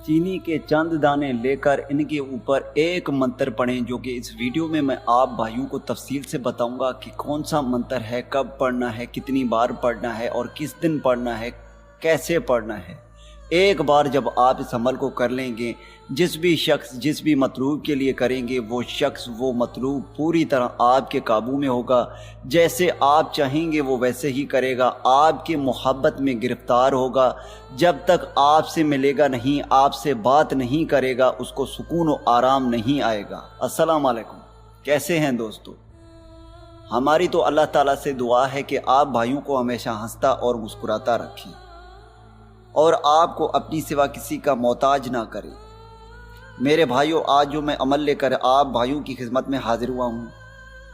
चीनी के चंद दाने लेकर इनके ऊपर एक मंत्र पढ़ें, जो कि इस वीडियो में मैं आप भाइयों को तफसील से बताऊंगा कि कौन सा मंत्र है, कब पढ़ना है, कितनी बार पढ़ना है और किस दिन पढ़ना है, कैसे पढ़ना है। एक बार जब आप इस अमल को कर लेंगे, जिस भी शख्स जिस भी मतलूब के लिए करेंगे वो शख्स वो मतलूब पूरी तरह आपके काबू में होगा। जैसे आप चाहेंगे वो वैसे ही करेगा, आपकी मोहब्बत में गिरफ्तार होगा। जब तक आपसे मिलेगा नहीं, आपसे बात नहीं करेगा, उसको सुकून और आराम नहीं आएगा। अस्सलाम वालेकुम, कैसे हैं दोस्तों। हमारी तो अल्लाह ताला से दुआ है कि आप भाइयों को हमेशा हंसता और मुस्कुराता रखें और आपको अपनी सिवा किसी का मोहताज ना करें। मेरे भाइयों, आज जो मैं अमल लेकर आप भाइयों की खिदमत में हाजिर हुआ हूँ,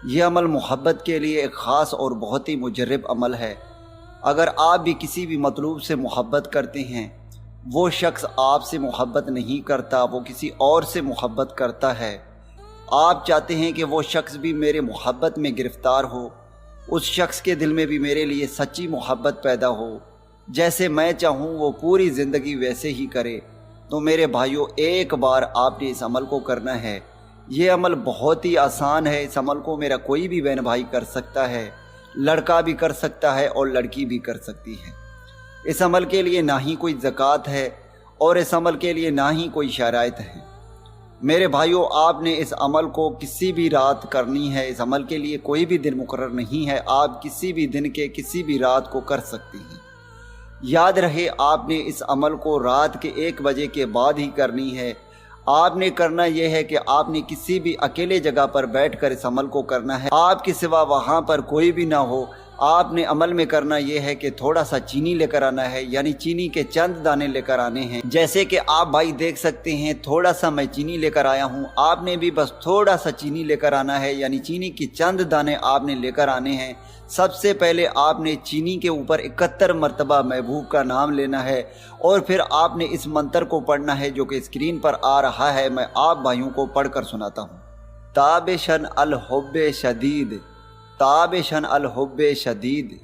यह अमल मोहब्बत के लिए एक ख़ास और बहुत ही मुजर्रब अमल है। अगर आप भी किसी भी मतलूब से मोहब्बत करते हैं, वो शख्स आपसे मोहब्बत नहीं करता, वो किसी और से मोहब्बत करता है, आप चाहते हैं कि वो शख्स भी मेरे मोहब्बत में गिरफ़्तार हो, उस शख्स के दिल में भी मेरे लिए सच्ची मोहब्बत पैदा हो, जैसे मैं चाहूँ वो पूरी ज़िंदगी वैसे ही करे, तो मेरे भाइयों एक बार आपने इस अमल को करना है। ये अमल बहुत ही आसान है। इस अमल को मेरा कोई भी बहन भाई कर सकता है, लड़का भी कर सकता है और लड़की भी कर सकती है। इस अमल के लिए ना ही कोई ज़कात है और इस अमल के लिए ना ही कोई शराइत है। मेरे भाइयों, आपने इस अमल को किसी भी रात करनी है। इस अमल के लिए कोई भी दिन मुकर्रर नहीं है, आप किसी भी दिन के किसी भी रात को कर सकती हैं। याद रहे, आपने इस अमल को रात के 1 बजे के बाद ही करनी है। आपने करना यह है कि आपने किसी भी अकेले जगह पर बैठकर इस अमल को करना है, आपके सिवा वहाँ पर कोई भी ना हो। आपने अमल में करना यह है कि थोड़ा सा चीनी लेकर आना है, यानी चीनी के चंद दाने लेकर आने हैं। जैसे कि आप भाई देख सकते हैं, थोड़ा सा मैं चीनी लेकर आया हूँ। आपने भी बस थोड़ा सा चीनी लेकर आना है, यानी चीनी के चंद दाने आपने लेकर आने हैं। सबसे पहले आपने चीनी के ऊपर 71 मरतबा महबूब का नाम लेना है और फिर आपने इस मंत्र को पढ़ना है, जो कि स्क्रीन पर आ रहा है। मैं आप भाइयों को पढ़कर सुनाता हूँ। ताबेशन अल हुब्बे शदीद, ताबेशन अल हुब्बे शदीद।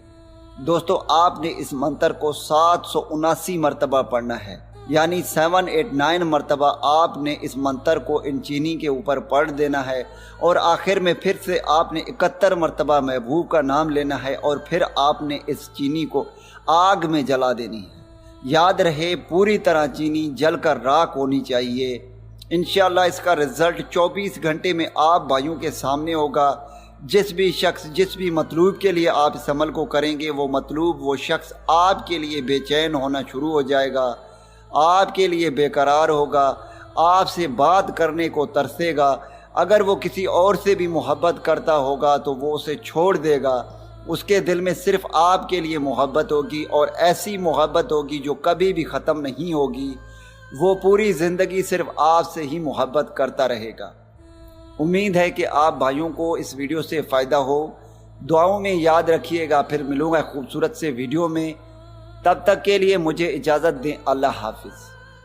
दोस्तों, आपने इस मंत्र को 779 मरतबा पढ़ना है, यानी 789 मरतबा आपने इस मंत्र को इन चीनी के ऊपर पढ़ देना है और आखिर में फिर से आपने 71 मरतबा महबूब का नाम लेना है और फिर आपने इस चीनी को आग में जला देनी है। याद रहे, पूरी तरह चीनी जलकर राख होनी चाहिए। इंशाअल्लाह इसका रिज़ल्ट 24 घंटे में आप भाइयों के सामने होगा। जिस भी शख्स जिस भी मतलूब के लिए आप इस अमल को करेंगे, वो मतलूब वो शख्स आपके लिए बेचैन होना शुरू हो जाएगा, आपके लिए बेकरार होगा, आपसे बात करने को तरसेगा। अगर वो किसी और से भी मोहब्बत करता होगा तो वो उसे छोड़ देगा। उसके दिल में सिर्फ़ आपके लिए मोहब्बत होगी और ऐसी मोहब्बत होगी जो कभी भी ख़त्म नहीं होगी। वो पूरी ज़िंदगी सिर्फ़ आपसे ही मोहब्बत करता रहेगा। उम्मीद है कि आप भाइयों को इस वीडियो से फ़ायदा हो। दुआओं में याद रखिएगा। फिर मिलूँगा खूबसूरत से वीडियो में। तब तक के लिए मुझे इजाज़त दें। अल्लाह हाफिज़।